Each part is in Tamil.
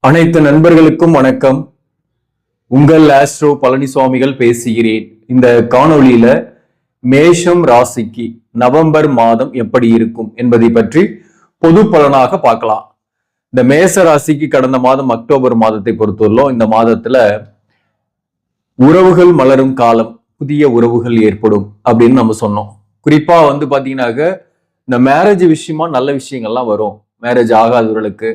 அனைத்து நண்பர்களுக்கும் வணக்கம். உங்கள் ஆஸ்ட்ரோ பழனிசுவாமிகள் பேசுகிறேன். இந்த காணொளியில மேஷம் ராசிக்கு நவம்பர் மாதம் எப்படி இருக்கும் என்பதை பற்றி பொது பலனாக பார்க்கலாம். இந்த மேஷ ராசிக்கு கடந்த மாதம் அக்டோபர் மாதத்தை பொறுத்தவரையிலும் இந்த மாதத்துல உறவுகள் மலரும் காலம், புதிய உறவுகள் ஏற்படும் அப்படின்னு நம்ம சொன்னோம். குறிப்பா பாத்தீங்கன்னாக்க இந்த மேரேஜ் விஷயமா நல்ல விஷயங்கள்லாம் வரும். மேரேஜ் ஆகாதவர்களுக்கு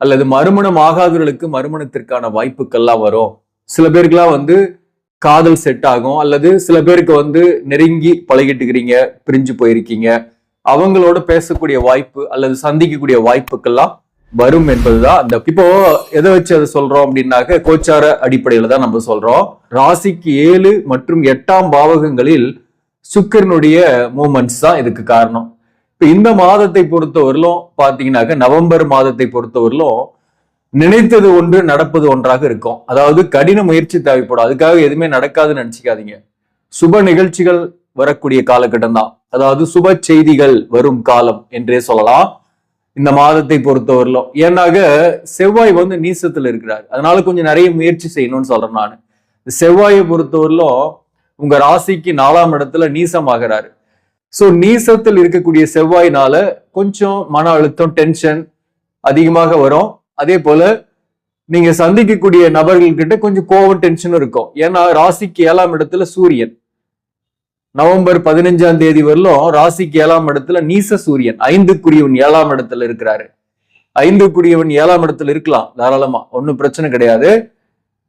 அல்லது மறுமணம் ஆகாதவர்களுக்கு மறுமணத்திற்கான வாய்ப்புகள்லாம் வரும். சில பேருக்குலாம் காதல் செட் ஆகும், அல்லது சில பேருக்கு நெருங்கி பழகிட்டுக்கிறீங்க, பிரிஞ்சு போயிருக்கீங்க, அவங்களோட பேசக்கூடிய வாய்ப்பு அல்லது சந்திக்கக்கூடிய வாய்ப்புகள்லாம் வரும் என்பதுதான் அந்த. இப்போ எதை வச்சு அதை சொல்றோம் அப்படின்னாக்க கோச்சார அடிப்படையில தான் நம்ம சொல்றோம். ராசிக்கு 7 மற்றும் 8ஆம் பாவகங்களில் சுக்கிரனுடைய மூமெண்ட்ஸ் தான் இதுக்கு காரணம். இப்ப இந்த மாதத்தை பொறுத்தவரையிலும் பாத்தீங்கன்னாக்க நவம்பர் மாதத்தை பொறுத்தவரையிலும் நினைத்தது ஒன்று நடப்பது ஒன்றாக இருக்கும். அதாவது கடின முயற்சி தேவைப்படும், அதுக்காக எதுவுமே நடக்காதுன்னு நினைச்சுக்காதீங்க. சுப நிகழ்ச்சிகள் வரக்கூடிய காலகட்டம் தான், அதாவது சுப செய்திகள் வரும் காலம் என்றே சொல்லலாம் இந்த மாதத்தை பொறுத்தவரையிலும். ஏன்னாக செவ்வாய் நீசத்துல இருக்கிறார், அதனால கொஞ்சம் நிறைய முயற்சி செய்யணும்னு சொல்றேன் நான். செவ்வாயை பொறுத்தவரையிலும் உங்க ராசிக்கு 4ஆம் இடத்துல நீசமாகிறாரு. சோ நீசத்தில் இருக்கக்கூடிய செவ்வாயினால கொஞ்சம் மன அழுத்தம், டென்ஷன் அதிகமாக வரும். அதே போல நீங்க சந்திக்கக்கூடிய நபர்கள்கிட்ட கொஞ்சம் கோவம், டென்ஷனும் இருக்கும். ஏன்னா ராசிக்கு 7ஆம் இடத்துல சூரியன் நவம்பர் 15ஆம் தேதி வரலும் ராசிக்கு 7ஆம் இடத்துல நீச சூரியன் 5க்குரியவன் 7ஆம் இடத்துல இருக்கிறாரு. 5க்குரியவன் 7ஆம் இடத்துல இருக்கலாம் தாராளமா, ஒன்னும் பிரச்சனை கிடையாது.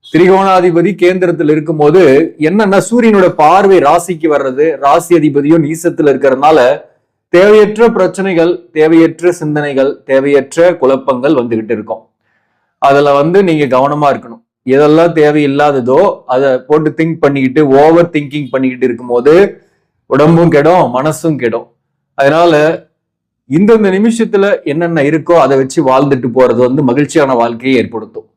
திரிகோணாதிபதி கேந்திரத்தில் இருக்கும் போது என்னன்னா சூரியனோட பார்வை ராசிக்கு வர்றது, ராசி அதிபதியும் நீசத்துல இருக்கிறதுனால தேவையற்ற பிரச்சனைகள், தேவையற்ற சிந்தனைகள், தேவையற்ற குழப்பங்கள் வந்துகிட்டு இருக்கும். அதுல நீங்க கவனமா இருக்கணும். எதெல்லாம் தேவையில்லாததோ அதை போட்டு திங்க் பண்ணிக்கிட்டு ஓவர் திங்கிங் பண்ணிக்கிட்டு இருக்கும்போது உடம்பும் கெடும், மனசும் கெடும். அதனால இந்தந்த நிமிஷத்துல என்னென்ன இருக்கோ அதை வச்சு வாழ்ந்துட்டு போறது மகிழ்ச்சியான வாழ்க்கையை ஏற்படுத்தும்.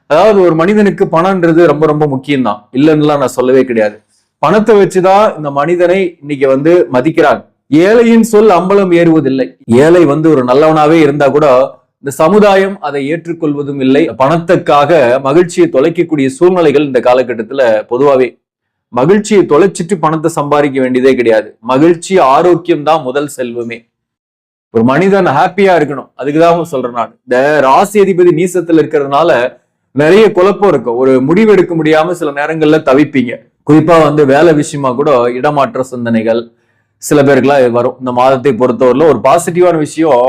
அதாவது ஒரு மனிதனுக்கு பணம்ன்றது ரொம்ப ரொம்ப முக்கியம்தான், இல்லைன்னுலாம் நான் சொல்லவே கிடையாது. பணத்தை வச்சுதான் இந்த மனிதனை இன்னைக்கு மதிக்கிறாங்க. ஏழையின் சொல் அம்பலம் ஏறுவதில்லை. ஏழை ஒரு நல்லவனாவே இருந்தா கூட இந்த சமுதாயம் அதை ஏற்றுக்கொள்வதும் இல்லை. பணத்துக்காக மகிழ்ச்சியை தொலைக்கக்கூடிய சூழ்நிலைகள் இந்த காலகட்டத்துல பொதுவாவே. மகிழ்ச்சியை தொலைச்சிட்டு பணத்தை சம்பாதிக்க வேண்டியதே கிடையாது. மகிழ்ச்சி, ஆரோக்கியம் தான் முதல் செல்வமே. ஒரு மனிதன் ஹாப்பியா இருக்கணும், அதுக்குதான் சொல்றேன் நான். இந்த ராசி அதிபதி நீசத்துல இருக்கிறதுனால நிறைய குழப்பம் இருக்கும். ஒரு முடிவு எடுக்க முடியாம சில நேரங்கள்ல தவிப்பீங்க. குறிப்பா வேலை விஷயமா கூட இடமாற்ற சிந்தனைகள் சில பேருக்குலாம் வரும். இந்த மாதத்தை பொறுத்தவரையில ஒரு பாசிட்டிவான விஷயம்,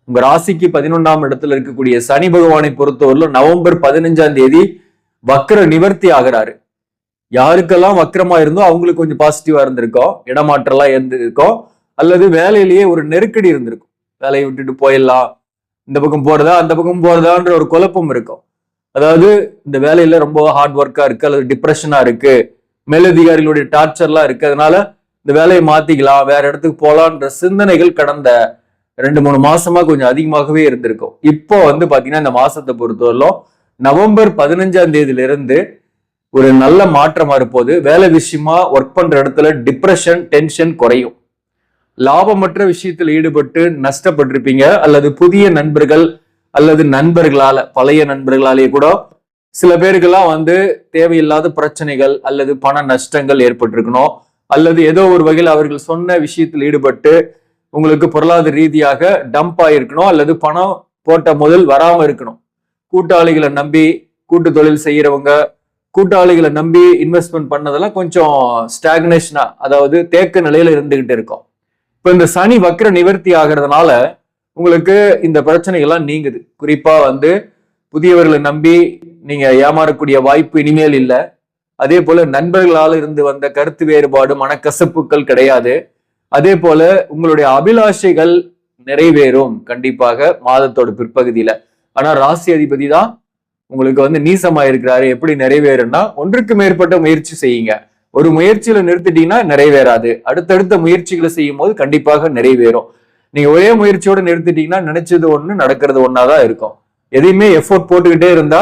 உங்க ராசிக்கு 11ஆம் இடத்துல இருக்கக்கூடிய சனி பகவானை பொறுத்தவரையில நவம்பர் 15ஆம் தேதி வக்ர நிவர்த்தி ஆகிறாரு. யாருக்கெல்லாம் வக்ரமா இருந்தோ அவங்களுக்கு கொஞ்சம் பாசிட்டிவா இருந்திருக்கும், இடமாற்றலாம் இருந்திருக்கும், அல்லது வேலையிலேயே ஒரு நெருக்கடி இருந்திருக்கும். வேலையை விட்டுட்டு போயிடலாம், இந்த பக்கம் போறதா அந்த பக்கம் போறதான்ற ஒரு குழப்பம் இருக்கும். அதாவது இந்த வேலையில ரொம்ப ஹார்ட் ஒர்க்கா இருக்கு, அல்லது டிப்ரெஷனா இருக்கு, மேலதிகாரிகளுடைய டார்ச்சர்லாம் இருக்கு, அதனால இந்த வேலையை மாத்திக்கலாம், வேற இடத்துக்கு போலான்ற சிந்தனைகள் கடந்த 2-3 மாசமா கொஞ்சம் அதிகமாகவே இருந்திருக்கும். இப்போ பாத்தீங்கன்னா இந்த மாசத்தை பொறுத்தவரையிலும் நவம்பர் 15ஆம் தேதியில இருந்து ஒரு நல்ல மாற்றம் இருப்போது. வேலை விஷயமா ஒர்க் பண்ற இடத்துல டிப்ரெஷன், டென்ஷன் குறையும். லாபமற்ற விஷயத்தில் ஈடுபட்டு நஷ்டப்பட்டிருப்பீங்க, அல்லது புதிய நண்பர்கள் அல்லது நண்பர்களால, பழைய நண்பர்களாலேயே கூட சில பேருக்கெல்லாம் தேவையில்லாத பிரச்சனைகள் அல்லது பண நஷ்டங்கள் ஏற்பட்டிருக்கணும், அல்லது ஏதோ ஒரு வகையில் அவர்கள் சொன்ன விஷயத்தில் ஈடுபட்டு உங்களுக்கு பொருளாதார ரீதியாக டம்ப் ஆயிருக்கணும், அல்லது பணம் போட்ட முதல் வராம இருக்கணும். கூட்டாளிகளை நம்பி கூட்டு தொழில் செய்யறவங்க, கூட்டாளிகளை நம்பி இன்வெஸ்ட்மெண்ட் பண்ணதெல்லாம் கொஞ்சம் ஸ்டாக்னேஷனா, அதாவது தேக்க நிலையில இருந்துகிட்டு இருக்கும். இப்ப இந்த சனி வக்ர நிவர்த்தி ஆகிறதுனால உங்களுக்கு இந்த பிரச்சனைகள்லாம் நீங்குது. குறிப்பா புதியவர்களை நம்பி நீங்க ஏமாறக்கூடிய வாய்ப்பு இனிமேல் இல்லை. அதே போல நண்பர்களால் இருந்து வந்த கருத்து வேறுபாடு, மனக்கசப்புகள் கிடையாது. அதே போல உங்களுடைய அபிலாஷைகள் நிறைவேறும் கண்டிப்பாக மாதத்தோட பிற்பகுதியில. ஆனா ராசி அதிபதி தான் உங்களுக்கு நீசமா இருக்கிறாரு. எப்படி நிறைவேறும்னா, ஒன்றுக்கு மேற்பட்ட முயற்சி செய்யுங்க. ஒரு முயற்சியில நிறுத்திட்டீங்கன்னா நிறைவேறாது. அடுத்தடுத்த முயற்சிகளை செய்யும் போது கண்டிப்பாக நிறைவேறும். நீங்க ஒரே முயற்சியோட நிறுத்திட்டீங்கன்னா நினைச்சது ஒண்ணு, நடக்கிறது ஒன்னாதான் இருக்கும். எதையுமே எஃபோர்ட் போட்டுக்கிட்டே இருந்தா,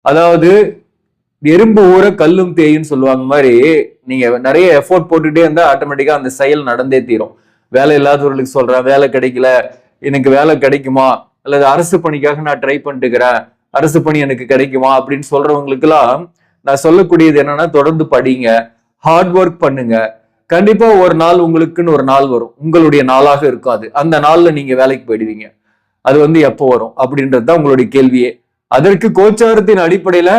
அதாவது எறும்பு ஊற கல்லும் தேயின்னு சொல்லுவாங்க மாதிரி, நீங்க நிறைய எஃபோர்ட் போட்டுக்கிட்டே இருந்தா ஆட்டோமேட்டிக்கா அந்த செயல் நடந்தே தீரும். வேலை இல்லாதவர்களுக்கு சொல்றேன், வேலை கிடைக்கல, எனக்கு வேலை கிடைக்குமா, அல்லது அரசு பணிக்காக நான் ட்ரை பண்ணிட்டுக்கிறேன், அரசு பணி எனக்கு கிடைக்குமா அப்படின்னு சொல்றவங்களுக்கு எல்லாம் நான் சொல்லக்கூடியது என்னன்னா, தொடர்ந்து படிங்க, ஹார்ட் ஒர்க் பண்ணுங்க. கண்டிப்பா ஒரு நாள் உங்களுக்குன்னு ஒரு நாள் வரும், உங்களுடைய நாளாக இருக்கும். அது அந்த நாள்ல நீங்க வேலைக்கு போயிடுவீங்க. அது எப்போ வரும் அப்படின்றதுதான் உங்களுடைய கேள்வியே. அதற்கு கோச்சாரத்தின் அடிப்படையில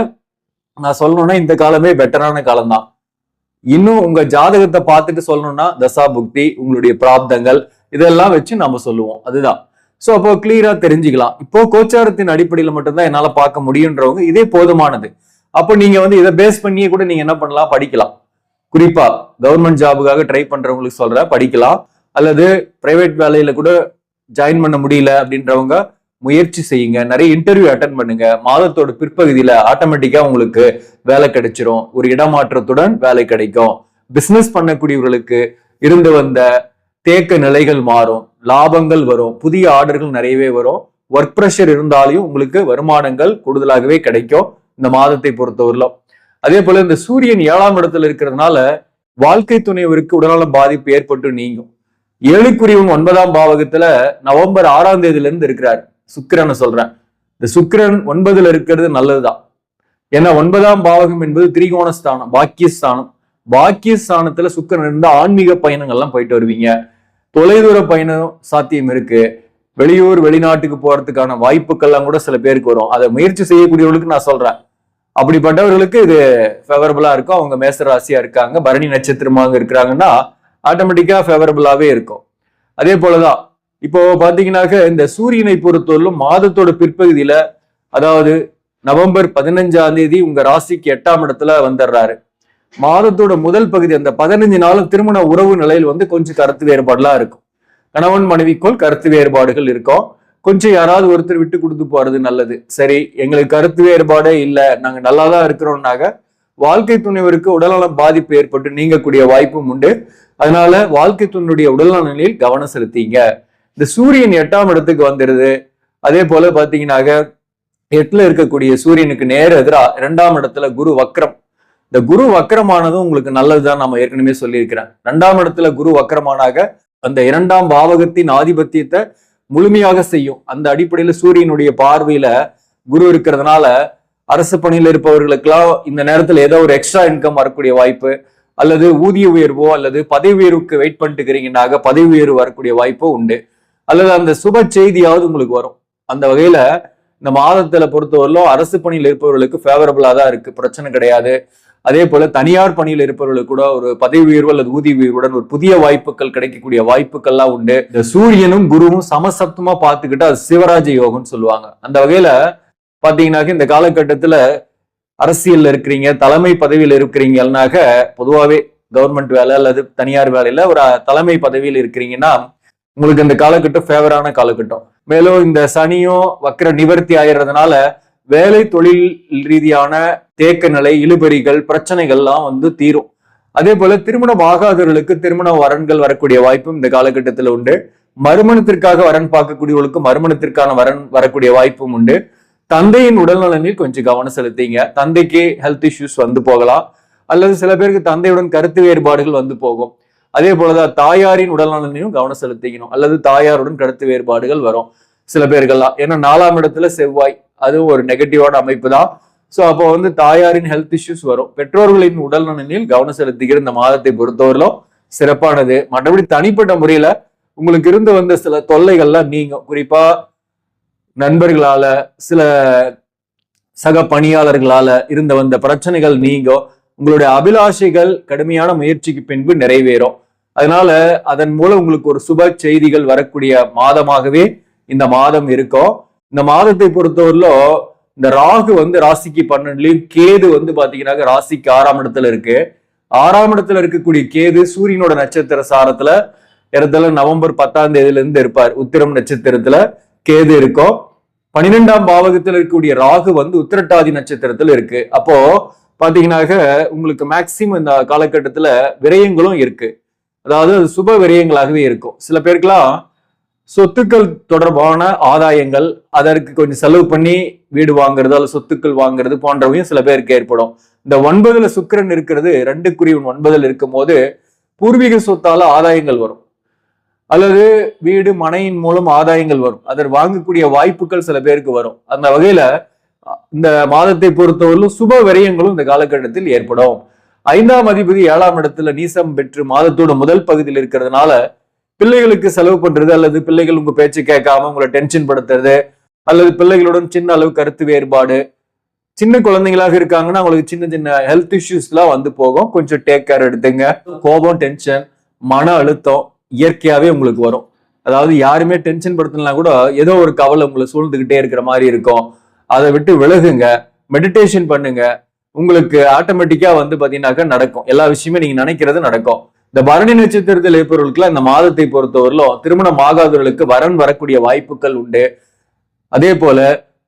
நான் சொல்லணும்னா இந்த காலமே பெட்டரான காலம் தான். இன்னும் உங்க ஜாதகத்தை பார்த்துட்டு சொல்லணும்னா தசா புக்தி, உங்களுடைய பிராப்தங்கள் இதெல்லாம் வச்சு நம்ம சொல்லுவோம். அதுதான். சோ அப்போ கிளியரா தெரிஞ்சுக்கலாம். இப்போ கோச்சாரத்தின் அடிப்படையில மட்டும்தான் என்னால பார்க்க முடியுன்றவங்க இதே போதுமானது. அப்போ நீங்க இதை பேஸ் பண்ணியே கூட நீங்க என்ன பண்ணலாம், படிக்கலாம். குறிப்பா கவர்மெண்ட் ஜாபுக்காக ட்ரை பண்றவங்களுக்கு சொல்றேன், படிக்கலாம். அல்லது பிரைவேட் வேலையில கூட ஜாயின் பண்ண முடியல அப்படின்றவங்க முயற்சி செய்யுங்க, நிறைய இன்டர்வியூ அட்டன் பண்ணுங்க. மாதத்தோட பிற்பகுதியில ஆட்டோமேட்டிக்கா உங்களுக்கு வேலை கிடைச்சிரும். ஒரு இடமாற்றத்துடன் வேலை கிடைக்கும். பிசினஸ் பண்ணக்கூடியவர்களுக்கு இருந்து வந்த தேக்க நிலைகள் மாறும், லாபங்கள் வரும், புதிய ஆர்டர்கள் நிறையவே வரும். ஒர்க் ப்ரெஷர் இருந்தாலும் உங்களுக்கு வருமானங்கள் கூடுதலாகவே கிடைக்கும் இந்த மாதத்தை பொறுத்தவரையிலும். அதே போல இந்த சூரியன் 7ஆம் இடத்துல இருக்கிறதுனால வாழ்க்கை துணைவருக்கு உடல்நலம் பாதிப்பு ஏற்பட்டு நீங்கும். 7க்குரியவன் 9ஆம் பாவகத்துல நவம்பர் 6ஆம் தேதியில இருந்து இருக்கிறார். சுக்கிரனை சொல்றேன். இந்த சுக்கிரன் 9ல இருக்கிறது நல்லதுதான். ஏன்னா 9ஆம் பாவகம் என்பது திரிகோணஸ்தானம், பாக்கியஸ்தானம். பாக்கியஸ்தானத்துல சுக்கிரன் இருந்தா ஆன்மீக பயணங்கள்லாம் போயிட்டு வருவீங்க. தொலைதூர பயணம் சாத்தியம் இருக்கு. வெளியூர் வெளிநாட்டுக்கு போறதுக்கான வாய்ப்புகள்லாம் கூட சில பேருக்கு வரும். அதை முயற்சி செய்யக்கூடியவர்களுக்கு நான் சொல்றேன். அப்படிப்பட்டவர்களுக்கு இது ஃபேவரபிளா இருக்கும். அவங்க மேச ராசியா இருக்காங்க, பரணி நட்சத்திரமாக இருக்கிறாங்கன்னா ஆட்டோமேட்டிக்கா ஃபேவரபிளாவே இருக்கும். அதே போலதான் இப்போ பாத்தீங்கன்னாக்க இந்த சூரியனை பொறுத்தவரையிலும் மாதத்தோட பிற்பகுதியில, அதாவது நவம்பர் 15ஆம் தேதி உங்க ராசிக்கு 8ஆம் இடத்துல வந்துடுறாரு. மாதத்தோட முதல் பகுதி அந்த 15 நாளும் திருமண உறவு நிலையில் கொஞ்சம் கருத்து வேறுபாடுலாம் இருக்கும். கணவன் மனைவிக்குள் கருத்து வேறுபாடுகள் இருக்கும். கொஞ்சம் யாராவது ஒருத்தர் விட்டு கொடுத்து போறது நல்லது. சரி, எங்களுக்கு கருத்து வேறுபாடே இல்லை, நாங்க நல்லாதான் இருக்கிறோம்னாக வாழ்க்கை துணைவருக்கு உடல்நலம் பாதிப்பு ஏற்பட்டு நீங்கக்கூடிய வாய்ப்பும் உண்டு. அதனால வாழ்க்கை துணையுடைய உடல்நல நிலையில் கவனம் செலுத்திங்க. இந்த சூரியன் 8ஆம் இடத்துக்கு வந்துடுது. அதே போல பாத்தீங்கன்னாக்க 8ல இருக்கக்கூடிய சூரியனுக்கு நேர எதிரா 2ஆம் இடத்துல குரு வக்ரம். இந்த குரு வக்ரமானதும் உங்களுக்கு நல்லதுதான், நம்ம ஏற்கனவே சொல்லியிருக்கிறேன். 2ஆம் இடத்துல குரு வக்ரமானாக அந்த 2ஆம் பாவகத்தின் ஆதிபத்தியத்தை முழுமையாக செய்யும். அந்த அடிப்படையில சூரியனுடைய பார்வையில குரு இருக்கிறதுனால அரசு பணியில இருப்பவர்களுக்கெல்லாம் இந்த நேரத்துல ஏதோ ஒரு எக்ஸ்ட்ரா இன்கம் வரக்கூடிய வாய்ப்பு, அல்லது ஊதிய உயர்வோ அல்லது பதவி உயர்வுக்கு வெயிட் பண்ணிட்டு இருக்கிறீங்கன்னாக பதவி உயர்வு வரக்கூடிய வாய்ப்போ உண்டு. அல்லது அந்த சுப செய்தியாவது உங்களுக்கு வரும். அந்த வகையில இந்த மாதத்துல பொறுத்தவரையிலும் அரசு பணியில் இருப்பவர்களுக்கு ஃபேவரபிளா தான் இருக்கு, பிரச்சனை கிடையாது. அதே போல தனியார் பணியில் இருப்பவர்களுக்கு கூட ஒரு பதவி உயர்வு அல்லது ஊதிய உயர்வுடன் ஒரு புதிய வாய்ப்புகள் கிடைக்கக்கூடிய வாய்ப்புகள்லாம் உண்டு. இந்த சூரியனும் குருவும் சமசப்தமா பார்த்துக்கிட்டு அது சிவராஜ யோகம்னு சொல்லுவாங்க. அந்த வகையில பாத்தீங்கன்னாக்க இந்த காலகட்டத்துல அரசியல்ல இருக்கிறீங்க, தலைமை பதவியில் இருக்கிறீங்கன்னாக்க, பொதுவாகவே கவர்மெண்ட் வேலை அல்லது தனியார் வேலையில ஒரு தலைமை பதவியில் இருக்கிறீங்கன்னா உங்களுக்கு இந்த காலகட்டம் ஃபேவரான காலகட்டம். மேலும் இந்த சனியும் வக்கர நிவர்த்தி ஆயிடுறதுனால வேலை தொழில் ரீதியான தேக்க நிலை, இழுபறிகள், பிரச்சனைகள்லாம் தீரும். அதே போல திருமணம் ஆகாதவர்களுக்கு திருமண வரன்கள் வரக்கூடிய வாய்ப்பும் இந்த காலகட்டத்தில் உண்டு. மறுமணத்திற்காக வரன் பார்க்கக்கூடியவர்களுக்கு மறுமணத்திற்கான வரன் வரக்கூடிய வாய்ப்பும் உண்டு. தந்தையின் உடல்நலனில் கொஞ்சம் கவனம் செலுத்திங்க. தந்தைக்கு ஹெல்த் இஷ்யூஸ் போகலாம், அல்லது சில பேருக்கு தந்தையுடன் கருத்து வேறுபாடுகள் போகும். அதே போலதான் தாயாரின் உடல்நலனையும் கவனம் செலுத்திக்கணும், அல்லது தாயாருடன் கருத்து வேறுபாடுகள் வரும் சில பேர்கள்லாம். ஏன்னா 4ஆம் இடத்துல செவ்வாய், அதுவும் ஒரு நெகட்டிவான அமைப்பு தான். சோ அப்போ தாயாரின் ஹெல்த் இஷ்யூஸ் வரும். பெற்றோர்களின் உடல்நலனில் கவனம் செலுத்திக்கிற இந்த மாதத்தை பொறுத்தவரையிலும் சிறப்பானது. மற்றபடி தனிப்பட்ட முறையில உங்களுக்கு இருந்து சில தொல்லைகள்லாம் நீங்கும். குறிப்பா நண்பர்களால, சில சக பணியாளர்களால வந்த பிரச்சனைகள் நீங்கும். உங்களுடைய அபிலாஷைகள் கடுமையான முயற்சிக்கு பின்பு நிறைவேறும். அதனால அதன் மூலம் உங்களுக்கு ஒரு சுப செய்திகள் வரக்கூடிய மாதமாகவே இந்த மாதம் இருக்கும். இந்த மாதத்தை பொறுத்தவரையிலும் இந்த ராகு ராசிக்கு 12லயும், கேது பாத்தீங்கன்னா ராசிக்கு 6ஆம் இடத்துல இருக்கு. 6ஆம் இடத்துல இருக்கக்கூடிய கேது சூரியனோட நட்சத்திர சாரத்துல இடத்துல நவம்பர் 10ஆம் தேதியில இருந்து இருப்பார். உத்திரம் நட்சத்திரத்துல கேது இருக்கும். 12ஆம் பாவகத்துல இருக்கக்கூடிய ராகு உத்திரட்டாதி நட்சத்திரத்துல இருக்கு. அப்போ பாத்தீங்கன்னாக்க உங்களுக்கு மேக்சிமம் இந்த காலகட்டத்துல விரயங்களும் இருக்கு. அதாவது அது சுப விரயங்களாகவே இருக்கும். சில பேருக்குலாம் சொத்துக்கள் தொடர்பான ஆதாயங்கள், அதற்கு கொஞ்சம் செலவு பண்ணி வீடு வாங்குறது அல்லது சொத்துக்கள் வாங்குறது போன்றவையும் சில பேருக்கு ஏற்படும். இந்த 9ல சுக்கிரன் இருக்கிறது, 2க்குரியவன் 9ல் இருக்கும் போது பூர்வீக சொத்தால ஆதாயங்கள் வரும், அல்லது வீடு மனையின் மூலம் ஆதாயங்கள் வரும். அதை வாங்கக்கூடிய வாய்ப்புகள் சில பேருக்கு வரும். அந்த வகையில இந்த மாதத்தை பொறுத்தவரையிலும் சுப விரயங்களும் இந்த காலகட்டத்தில் ஏற்படும். 5ஆம் அதிபதி 7ஆம் இடத்துல நீசம் பெற்று மாதத்தோட முதல் பகுதியில் இருக்கிறதுனால பிள்ளைகளுக்கு செலவு பண்றது, அல்லது பிள்ளைகள் உங்க பேச்சு கேட்காம உங்களை டென்ஷன் படுத்துறது, அல்லது பிள்ளைகளுடன் சின்ன அளவு கருத்து வேறுபாடு, சின்ன குழந்தைங்களாக இருக்காங்கன்னா அவங்களுக்கு சின்ன சின்ன ஹெல்த் இஷ்யூஸ் எல்லாம் வந்து போகும். கொஞ்சம் டேக் கேர் எடுத்துங்க. கோபம், டென்ஷன், மன அழுத்தம் இயற்கையாவே உங்களுக்கு வரும். அதாவது யாருமே டென்ஷன் படுத்தலாம் கூட ஏதோ ஒரு கவலை உங்களை சூழ்ந்துகிட்டே இருக்கிற மாதிரி இருக்கும். அதை விட்டு விலகுங்க, மெடிடேஷன் பண்ணுங்க. உங்களுக்கு ஆட்டோமேட்டிக்கா வந்து பாத்தீங்கன்னாக்கா நடக்கும். எல்லா விஷயமே நீங்க நினைக்கிறது நடக்கும். இந்த பரணி நட்சத்திரத்தில் இருப்பவர்களுக்குலாம் இந்த மாதத்தை பொறுத்தவரையிலும் திருமணம் ஆகாதவர்களுக்கு வரன் வரக்கூடிய வாய்ப்புகள் உண்டு. அதே போல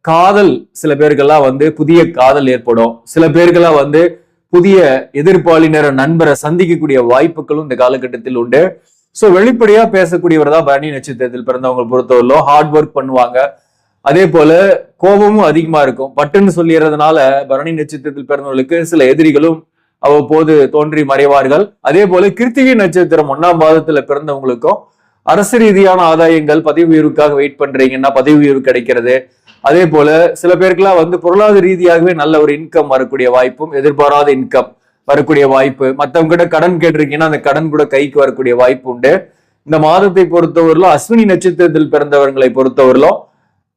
காதல், சில பேருக்கெல்லாம் வந்து புதிய காதல் ஏற்படும். சில பேருக்கெல்லாம் வந்து புதிய எதிர்ப்பாளினர் நண்பரை சந்திக்கக்கூடிய வாய்ப்புகளும் இந்த காலகட்டத்தில் உண்டு. சோ வெளிப்படையா பேசக்கூடியவர் தான் பரணி நட்சத்திரத்தில் பிறந்தவங்க பொறுத்தவரையிலும் ஹார்ட் ஒர்க் பண்ணுவாங்க. அதே போல கோபமும் அதிகமா இருக்கும். பட்டுன்னு சொல்லிடுறதுனால பரணி நட்சத்திரத்தில் பிறந்தவர்களுக்கு சில எதிரிகளும் அவ்வப்போது தோன்றி மறைவார்கள். அதே போல கிருத்திகை நட்சத்திரம் 1ஆம் பாதத்துல பிறந்தவங்களுக்கும் அரசு ரீதியான ஆதாயங்கள், பதவி உயர்வுக்காக வெயிட் பண்றீங்கன்னா பதவி உயர்வு கிடைக்கிறது. அதே போல சில பேருக்குலாம் வந்து பொருளாதார ரீதியாகவே நல்ல ஒரு இன்கம் வரக்கூடிய வாய்ப்பும், எதிர்பாராத இன்கம் வரக்கூடிய வாய்ப்பு, மற்றவங்க கிட்ட கடன் கேட்டிருக்கீங்கன்னா அந்த கடன் கூட கைக்கு வரக்கூடிய வாய்ப்பு உண்டு. இந்த மாதத்தை பொறுத்தவரையிலும் அஸ்வினி நட்சத்திரத்தில் பிறந்தவர்களை பொறுத்தவரையிலும்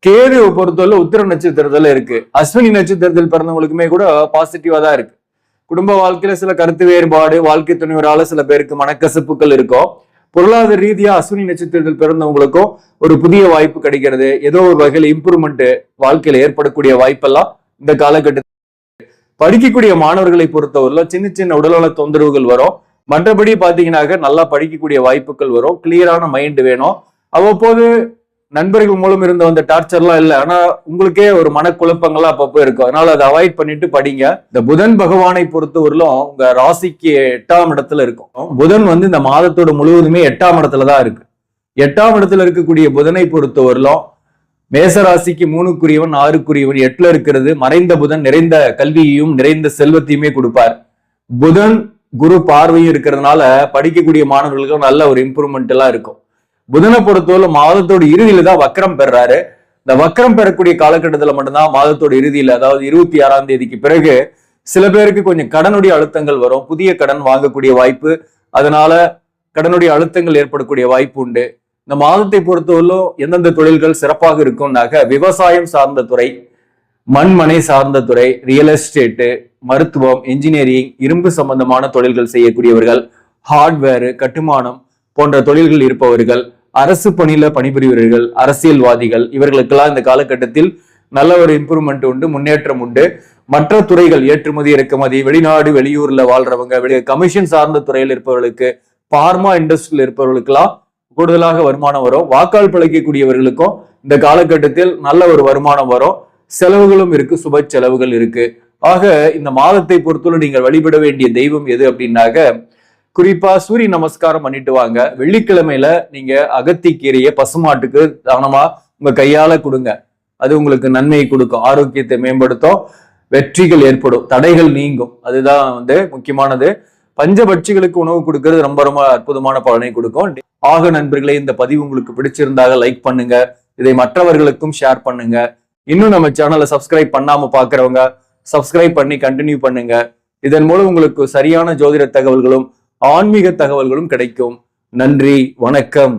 கேது பொறுத்தவரை உத்திர நட்சத்திரத்துல இருக்கு. அஸ்வினி நட்சத்திரத்தில் பிறந்தவங்களுக்குமே கூட பாசிட்டிவா தான் இருக்கு. குடும்ப வாழ்க்கையில சில கருத்து வேறுபாடு, வாழ்க்கை துணைவரால சில பேருக்கு மனக்கசப்புகள் இருக்கும். பொருளாதார ரீதியா அஸ்வினி நட்சத்திரத்தில் பிறந்தவங்களுக்கும் ஒரு புதிய வாய்ப்பு கிடைக்கிறது. ஏதோ ஒரு வகையில் இம்ப்ரூவ்மெண்ட் வாழ்க்கையில ஏற்படக்கூடிய வாய்ப்பெல்லாம் இந்த காலகட்டத்தில். படிக்கக்கூடிய மாணவர்களை பொறுத்தவரையில சின்ன சின்ன உடல்நல தொந்தரவுகள் வரும். மற்றபடி பாத்தீங்கன்னாக்க நல்லா படிக்கக்கூடிய வாய்ப்புகள் வரும். கிளியரான மைண்ட் வேணும். அவ்வப்போது நண்பர்கள் மூலம் இருந்த வந்த டார்ச்சர்லாம் இல்லை, ஆனா உங்களுக்கே ஒரு மனக்குழப்பங்கள்லாம் அப்பப்போ இருக்கும். அதனால அதை அவாய்ட் பண்ணிட்டு படிங்க. இந்த புதன் பகவானை பொறுத்தவரையிலும் உங்க ராசிக்கு 8ஆம் இடத்துல இருக்கும். புதன் வந்து இந்த மாதத்தோட முழுவதுமே 8ஆம் இடத்துலதான் இருக்கு. 8ஆம் இடத்துல இருக்கக்கூடிய புதனை பொறுத்தவரையிலும் மேசராசிக்கு 3க்குரியவன் 6க்குரியவன் 8ல இருக்கிறது. மறைந்த புதன் நிறைந்த கல்வியையும் நிறைந்த செல்வத்தையுமே கொடுப்பார். புதன் குரு பார்வையும் இருக்கிறதுனால படிக்கக்கூடிய மாணவர்களுக்கு நல்ல ஒரு இம்ப்ரூவ்மெண்ட் எல்லாம் இருக்கும். புதனை பொறுத்தவரை மாதத்தோட இறுதியில தான் வக்ரம் பெறாரு. இந்த வக்ரம் பெறக்கூடிய காலகட்டத்துல மட்டும்தான் மாதத்தோட இறுதியில, அதாவது 26ஆம் தேதிக்கு பிறகு சில பேருக்கு கொஞ்சம் கடனுடைய அழுத்தங்கள் வரும். புதிய கடன் வாங்கக்கூடிய வாய்ப்பு, அதனால கடனுடைய அழுத்தங்கள் ஏற்படக்கூடிய வாய்ப்பு உண்டு. இந்த மாதத்தை பொறுத்தவரையிலும் எந்தெந்த தொழில்கள் சிறப்பாக இருக்கும்னாக்க விவசாயம் சார்ந்த துறை, மண்மனை சார்ந்த துறை, ரியல் எஸ்டேட்டு, மருத்துவம், இன்ஜினியரிங், இரும்பு சம்பந்தமான தொழில்கள் செய்யக்கூடியவர்கள், ஹார்ட்வேர், கட்டுமானம் போன்ற தொழில்கள் இருப்பவர்கள், அரசு பணியில பணிபுரிவர்கள், அரசியல்வாதிகள், இவர்களுக்கெல்லாம் இந்த காலகட்டத்தில் நல்ல ஒரு இம்ப்ரூவ்மெண்ட் உண்டு, முன்னேற்றம் உண்டு. மற்ற துறைகள் ஏற்றுமதி, இறக்குமதி, வெளிநாடு வெளியூர்ல வாழ்றவங்க, கமிஷன் சார்ந்த துறையில் இருப்பவர்களுக்கு, பார்மா இண்டஸ்ட்ரியில் இருப்பவர்களுக்கெல்லாம் கூடுதலாக வருமானம் வரும். வாக்காள் பிழைக்கக்கூடியவர்களுக்கும் இந்த காலகட்டத்தில் நல்ல ஒரு வருமானம் வரும். செலவுகளும் இருக்கு, சுப செலவுகள் இருக்கு. ஆக இந்த மாதத்தை பொறுத்தவரை நீங்கள் வழிபட வேண்டிய தெய்வம் எது அப்படின்னாக்க குறிப்பா சூரிய நமஸ்காரம் பண்ணிட்டு வாங்க. வெள்ளிக்கிழமையில நீங்க அகத்திக்கீரையை பசுமாட்டுக்கு தானமா உங்க கையால கொடுங்க. அது உங்களுக்கு நன்மையை கொடுக்கும், ஆரோக்கியத்தை மேம்படுத்தும், வெற்றிகள் ஏற்படும், தடைகள் நீங்கும். அதுதான் வந்து முக்கியமானது. பஞ்சபட்சிகளுக்கு உணவு கொடுக்கறது ரொம்ப ரொம்ப அற்புதமான பலனை கொடுக்கும். ஆக நண்பர்களே, இந்த பதிவு உங்களுக்கு பிடிச்சிருந்தாக லைக் பண்ணுங்க, இதை மற்றவர்களுக்கும் ஷேர் பண்ணுங்க. இன்னும் நம்ம சேனலை சப்ஸ்கிரைப் பண்ணாம பாக்குறவங்க சப்ஸ்கிரைப் பண்ணி கண்டினியூ பண்ணுங்க. இதன் மூலம் உங்களுக்கு சரியான ஜோதிட தகவல்களும் ஆன்மீக தகவல்களும் கிடைக்கும். நன்றி, வணக்கம்.